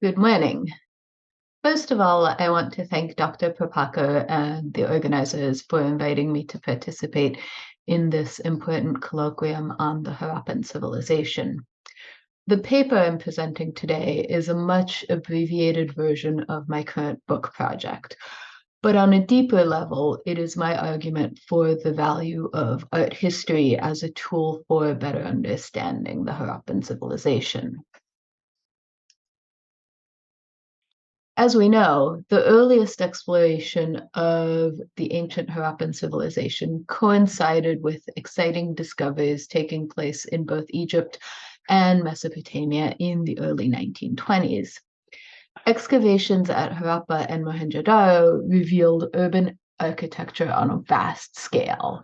Good morning. First of all, I want to thank Dr. Propaka and the organizers for inviting me to participate in this important colloquium on the Harappan civilization. The paper I'm presenting today is a much abbreviated version of my current book project, but on a deeper level, it is my argument for the value of art history as a tool for better understanding the Harappan civilization. As we know, the earliest exploration of the ancient Harappan civilization coincided with exciting discoveries taking place in both Egypt and Mesopotamia in the early 1920s. Excavations at Harappa and Mohenjo-daro revealed urban architecture on a vast scale,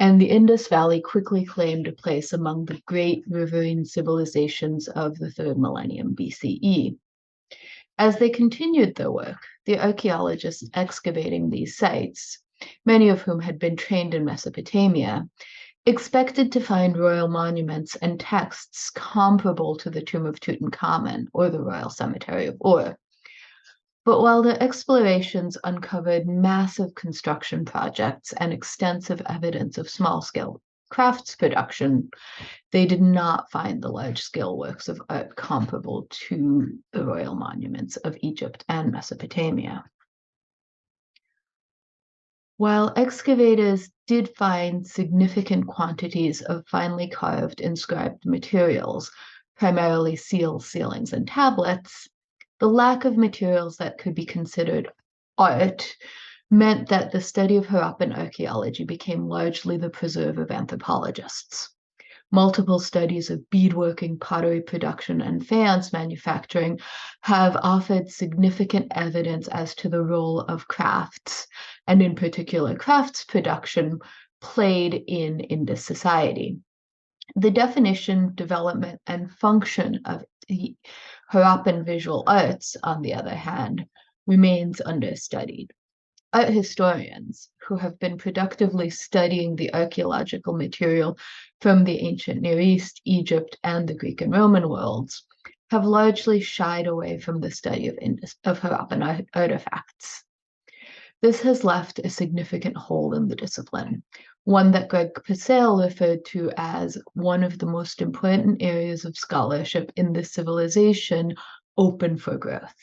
and the Indus Valley quickly claimed a place among the great riverine civilizations of the third millennium BCE. As they continued their work, the archaeologists excavating these sites, many of whom had been trained in Mesopotamia, expected to find royal monuments and texts comparable to the tomb of Tutankhamun or the royal cemetery of Ur. But while their explorations uncovered massive construction projects and extensive evidence of small-scale crafts production, they did not find the large-scale works of art comparable to the royal monuments of Egypt and Mesopotamia. While excavators did find significant quantities of finely carved inscribed materials, primarily seals, sealings, and tablets, the lack of materials that could be considered art meant that the study of Harappan archaeology became largely the preserve of anthropologists. Multiple studies of beadworking, pottery production, and faience manufacturing have offered significant evidence as to the role of crafts, and in particular crafts production, played in Indus society. The definition, development, and function of the Harappan visual arts, on the other hand, remains understudied. Art historians, who have been productively studying the archaeological material from the ancient Near East, Egypt, and the Greek and Roman worlds, have largely shied away from the study of Harappan artifacts. This has left a significant hole in the discipline, one that Greg Passale referred to as one of the most important areas of scholarship in this civilization open for growth.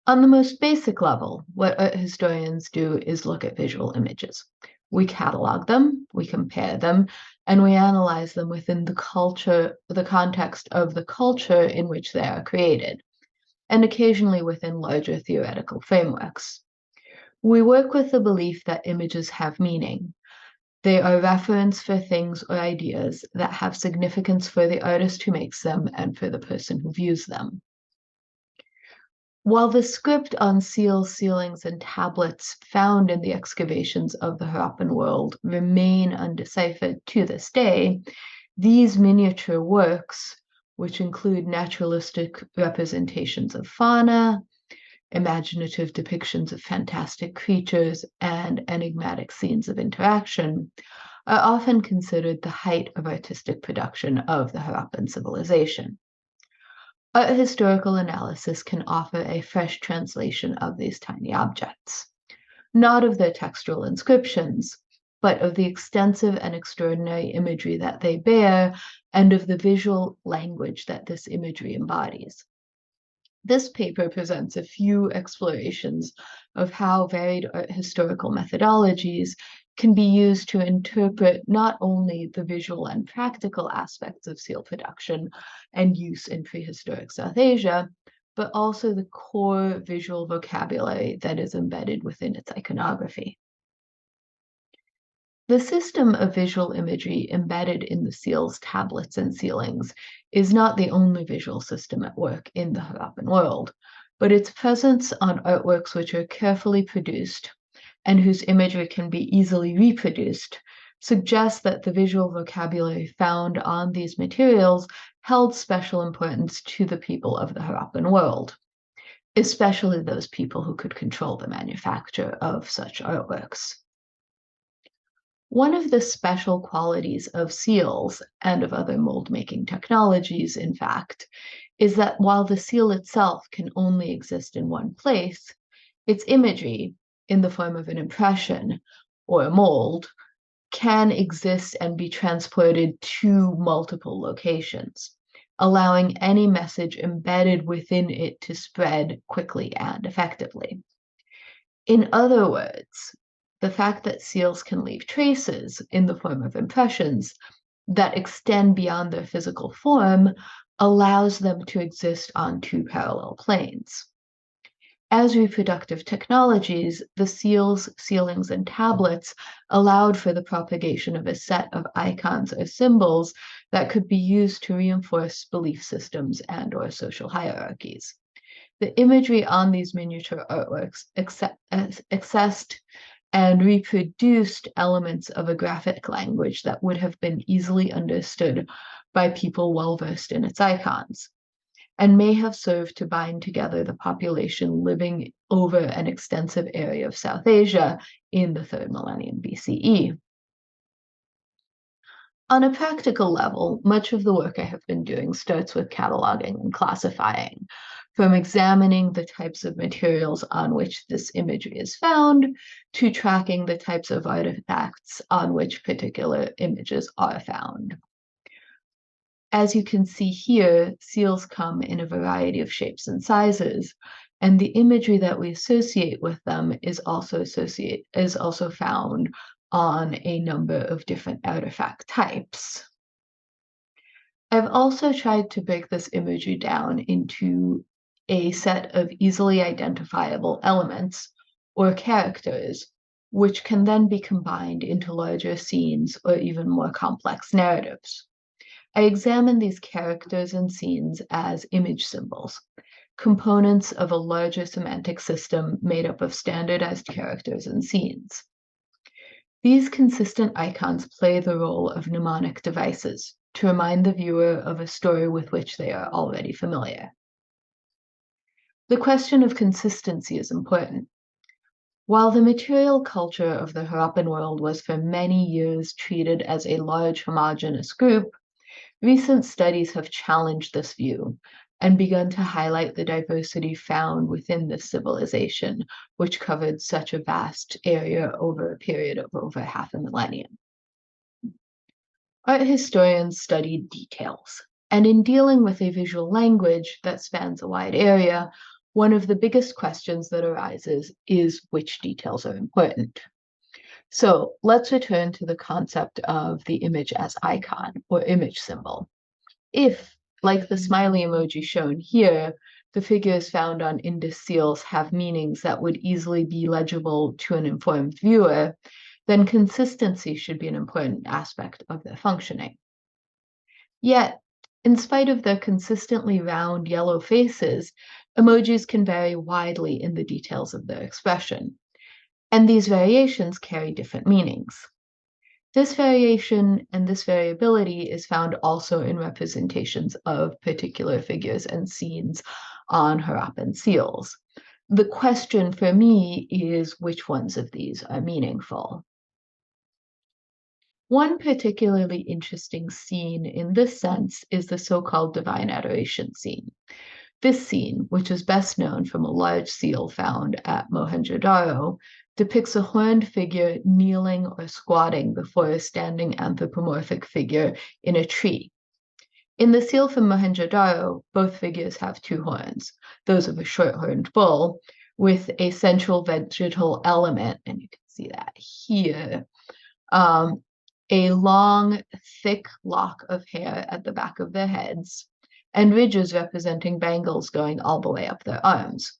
On the most basic level, what art historians do is look at visual images. We catalog them, we compare them, and we analyze them within the context of the culture in which they are created, and occasionally within larger theoretical frameworks. We work with the belief that images have meaning. They are reference for things or ideas that have significance for the artist who makes them and for the person who views them. While the script on seals, sealings, and tablets found in the excavations of the Harappan world remain undeciphered to this day, these miniature works, which include naturalistic representations of fauna, imaginative depictions of fantastic creatures, and enigmatic scenes of interaction, are often considered the height of artistic production of the Harappan civilization. Art historical analysis can offer a fresh translation of these tiny objects, not of their textual inscriptions, but of the extensive and extraordinary imagery that they bear and of the visual language that this imagery embodies. This paper presents a few explorations of how varied art historical methodologies can be used to interpret not only the visual and practical aspects of seal production and use in prehistoric South Asia, but also the core visual vocabulary that is embedded within its iconography. The system of visual imagery embedded in the seals, tablets, and sealings is not the only visual system at work in the Harappan world, but its presence on artworks which are carefully produced and whose imagery can be easily reproduced suggests that the visual vocabulary found on these materials held special importance to the people of the Harappan world, especially those people who could control the manufacture of such artworks. One of the special qualities of seals and of other mold-making technologies, in fact, is that while the seal itself can only exist in one place, its imagery, in the form of an impression or a mold, can exist and be transported to multiple locations, allowing any message embedded within it to spread quickly and effectively. In other words, the fact that seals can leave traces in the form of impressions that extend beyond their physical form allows them to exist on two parallel planes. As reproductive technologies, the seals, sealings, and tablets allowed for the propagation of a set of icons or symbols that could be used to reinforce belief systems and/or social hierarchies. The imagery on these miniature artworks accessed and reproduced elements of a graphic language that would have been easily understood by people well-versed in its icons, and may have served to bind together the population living over an extensive area of South Asia in the 3rd millennium BCE. On a practical level, much of the work I have been doing starts with cataloging and classifying, from examining the types of materials on which this imagery is found to tracking the types of artifacts on which particular images are found. As you can see here, seals come in a variety of shapes and sizes, and the imagery that we associate with them is also found on a number of different artifact types. I've also tried to break this imagery down into a set of easily identifiable elements or characters, which can then be combined into larger scenes or even more complex narratives. I examine these characters and scenes as image symbols, components of a larger semantic system made up of standardized characters and scenes. These consistent icons play the role of mnemonic devices to remind the viewer of a story with which they are already familiar. The question of consistency is important. While the material culture of the Harappan world was for many years treated as a large homogeneous group, recent studies have challenged this view and begun to highlight the diversity found within this civilization, which covered such a vast area over a period of over half a millennium. Art historians study details, and in dealing with a visual language that spans a wide area, one of the biggest questions that arises is which details are important. So let's return to the concept of the image as icon or image symbol. If, like the smiley emoji shown here, the figures found on Indus seals have meanings that would easily be legible to an informed viewer, then consistency should be an important aspect of their functioning. Yet, in spite of their consistently round yellow faces, emojis can vary widely in the details of their expression, and these variations carry different meanings. This variation and this variability is found also in representations of particular figures and scenes on Harappan seals. The question for me is which ones of these are meaningful? One particularly interesting scene in this sense is the so-called divine adoration scene. This scene, which is best known from a large seal found at Mohenjo-daro, depicts a horned figure kneeling or squatting before a standing anthropomorphic figure in a tree. In the seal from Mohenjo-daro, both figures have two horns, those of a short-horned bull, with a central vegetal element, and you can see that here, a long, thick lock of hair at the back of their heads, and ridges representing bangles going all the way up their arms.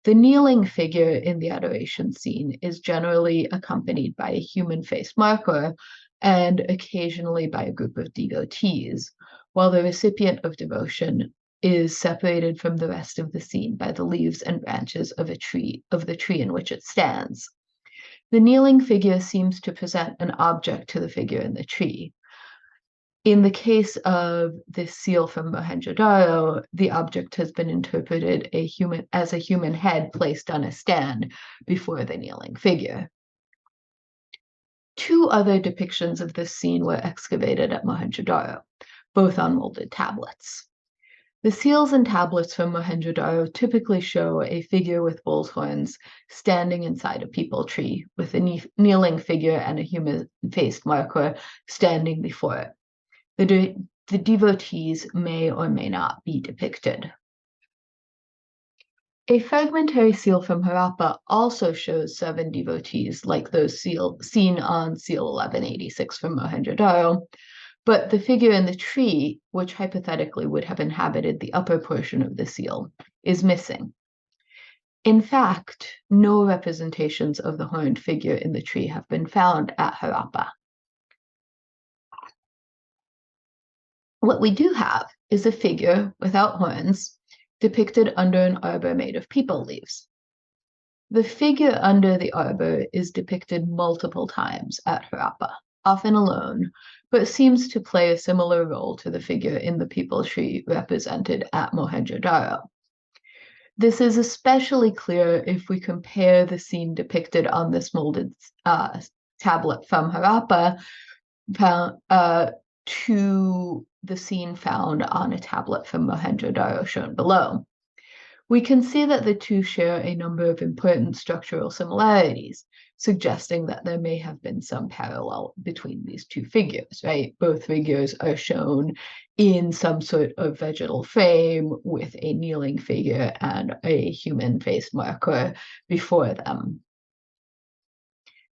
The kneeling figure in the adoration scene is generally accompanied by a human face marker and occasionally by a group of devotees, while the recipient of devotion is separated from the rest of the scene by the leaves and branches of the tree in which it stands. The kneeling figure seems to present an object to the figure in the tree. In the case of this seal from Mohenjo-daro, the object has been interpreted as a human head placed on a stand before the kneeling figure. Two other depictions of this scene were excavated at Mohenjo-daro, both on molded tablets. The seals and tablets from Mohenjo-daro typically show a figure with bull's horns standing inside a peepal tree, with a kneeling figure and a human-faced marker standing before it. The devotees may or may not be depicted. A fragmentary seal from Harappa also shows 7 devotees, like those seen on seal 1186 from Mohenjo-daro, but the figure in the tree, which hypothetically would have inhabited the upper portion of the seal, is missing. In fact, no representations of the horned figure in the tree have been found at Harappa. What we do have is a figure without horns depicted under an arbor made of peepal leaves. The figure under the arbor is depicted multiple times at Harappa, often alone, but seems to play a similar role to the figure in the peepal tree represented at Mohenjo-daro. This is especially clear if we compare the scene depicted on this molded tablet from Harappa to the scene found on a tablet from Mohenjo-daro shown below. We can see that the two share a number of important structural similarities, suggesting that there may have been some parallel between these two figures, right? Both figures are shown in some sort of vegetal frame with a kneeling figure and a human-faced marker before them.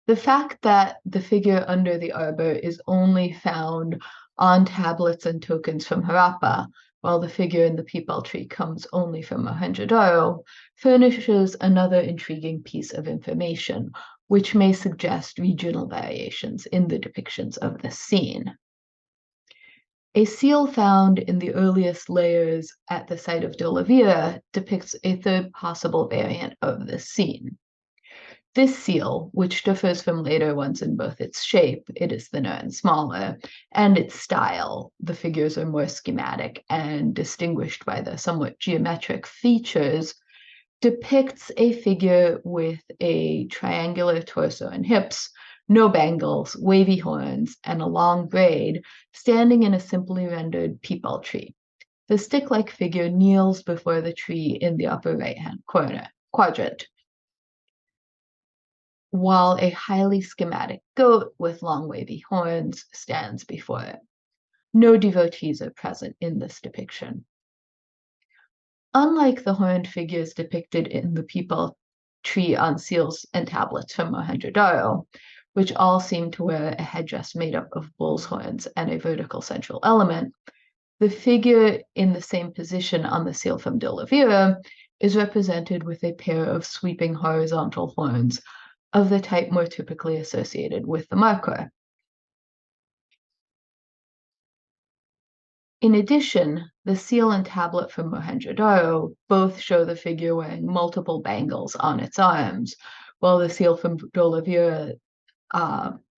The fact that the figure under the arbor is only found on tablets and tokens from Harappa, while the figure in the peepal tree comes only from Mohenjo-daro, furnishes another intriguing piece of information, which may suggest regional variations in the depictions of this scene. A seal found in the earliest layers at the site of Dolavira depicts a third possible variant of this scene. This seal, which differs from later ones in both its shape, it is thinner and smaller, and its style, the figures are more schematic and distinguished by their somewhat geometric features, depicts a figure with a triangular torso and hips, no bangles, wavy horns, and a long braid, standing in a simply rendered peepal tree. The stick-like figure kneels before the tree in the upper right-hand quadrant, while a highly schematic goat with long wavy horns stands before it. No devotees are present in this depiction. Unlike the horned figures depicted in the peepal tree on seals and tablets from Mohenjo-daro, which all seem to wear a headdress made up of bull's horns and a vertical central element, the figure in the same position on the seal from Dolavira is represented with a pair of sweeping horizontal horns of the type more typically associated with the marker. In addition, the seal and tablet from Mohenjo-daro both show the figure wearing multiple bangles on its arms, while the seal from Dolavira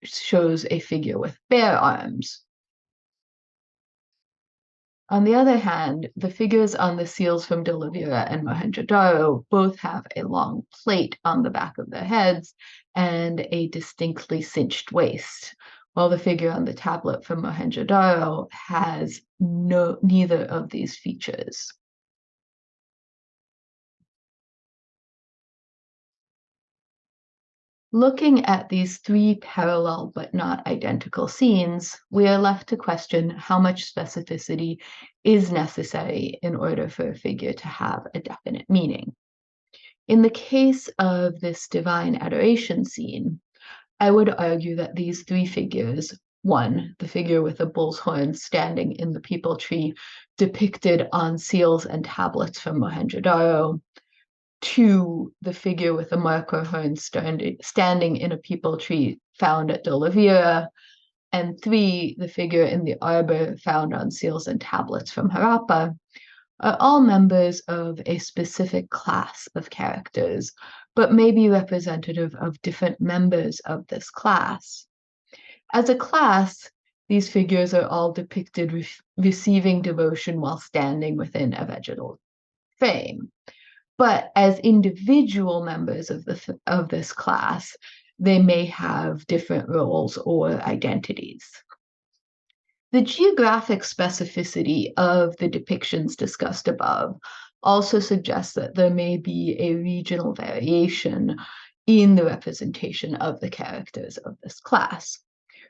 shows a figure with bare arms. On the other hand, the figures on the seals from Dolavira and Mohenjo-daro both have a long plate on the back of their heads and a distinctly cinched waist, while the figure on the tablet from Mohenjo-daro has neither of these features. Looking at these 3 parallel but not identical scenes, we are left to question how much specificity is necessary in order for a figure to have a definite meaning. In the case of this divine adoration scene, I would argue that these 3 figures, 1, the figure with a bull's horn standing in the peepal tree depicted on seals and tablets from Mohenjo-daro, 2, the figure with a marker horn standing in a peepal tree found at Dolavira, and 3, the figure in the arbor found on seals and tablets from Harappa, are all members of a specific class of characters, but may be representative of different members of this class. As a class, these figures are all depicted receiving devotion while standing within a vegetal frame. But as individual members of this class, they may have different roles or identities. The geographic specificity of the depictions discussed above also suggests that there may be a regional variation in the representation of the characters of this class,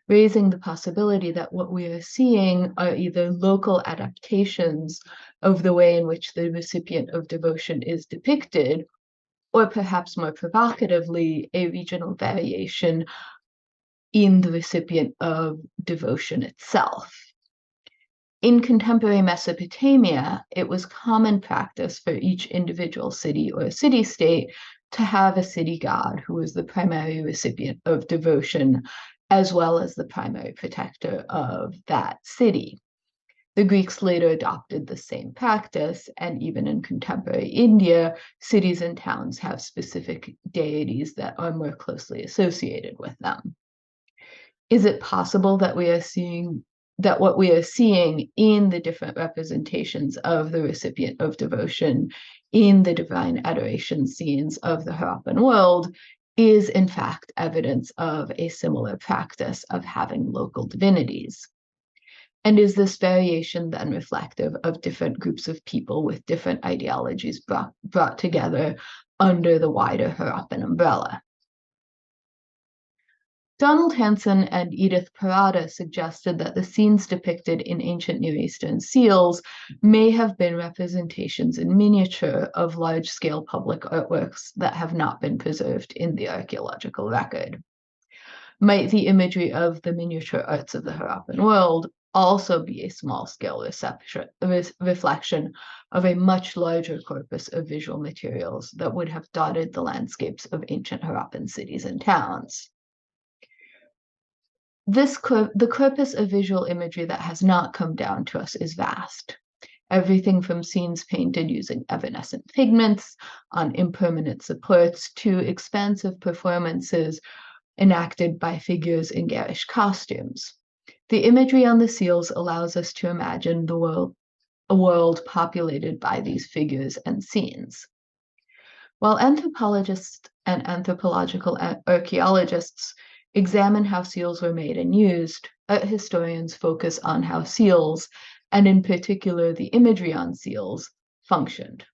raising the possibility that what we are seeing are either local adaptations of the way in which the recipient of devotion is depicted, or perhaps more provocatively, a regional variation in the recipient of devotion itself. In contemporary Mesopotamia, it was common practice for each individual city or city-state to have a city god who was the primary recipient of devotion, as well as the primary protector of that city. The Greeks later adopted the same practice, and even in contemporary India, cities and towns have specific deities that are more closely associated with them. Is it possible that what we are seeing in the different representations of the recipient of devotion in the divine adoration scenes of the Harappan world is in fact evidence of a similar practice of having local divinities? And is this variation then reflective of different groups of people with different ideologies brought together under the wider Harappan umbrella? Donald Hanson and Edith Parada suggested that the scenes depicted in ancient Near Eastern seals may have been representations in miniature of large-scale public artworks that have not been preserved in the archaeological record. Might the imagery of the miniature arts of the Harappan world also be a small-scale reflection of a much larger corpus of visual materials that would have dotted the landscapes of ancient Harappan cities and towns? The corpus of visual imagery that has not come down to us is vast. Everything from scenes painted using evanescent pigments on impermanent supports to expansive performances enacted by figures in garish costumes. The imagery on the seals allows us to imagine a world populated by these figures and scenes. While anthropologists and anthropological archaeologists examine how seals were made and used, art historians focus on how seals, and in particular the imagery on seals, functioned.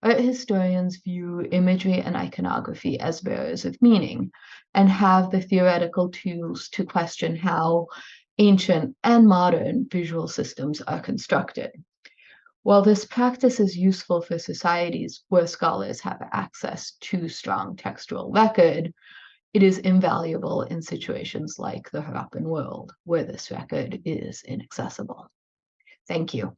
Art historians view imagery and iconography as bearers of meaning and have the theoretical tools to question how ancient and modern visual systems are constructed. While this practice is useful for societies where scholars have access to strong textual record, it is invaluable in situations like the Harappan world, where this record is inaccessible. Thank you.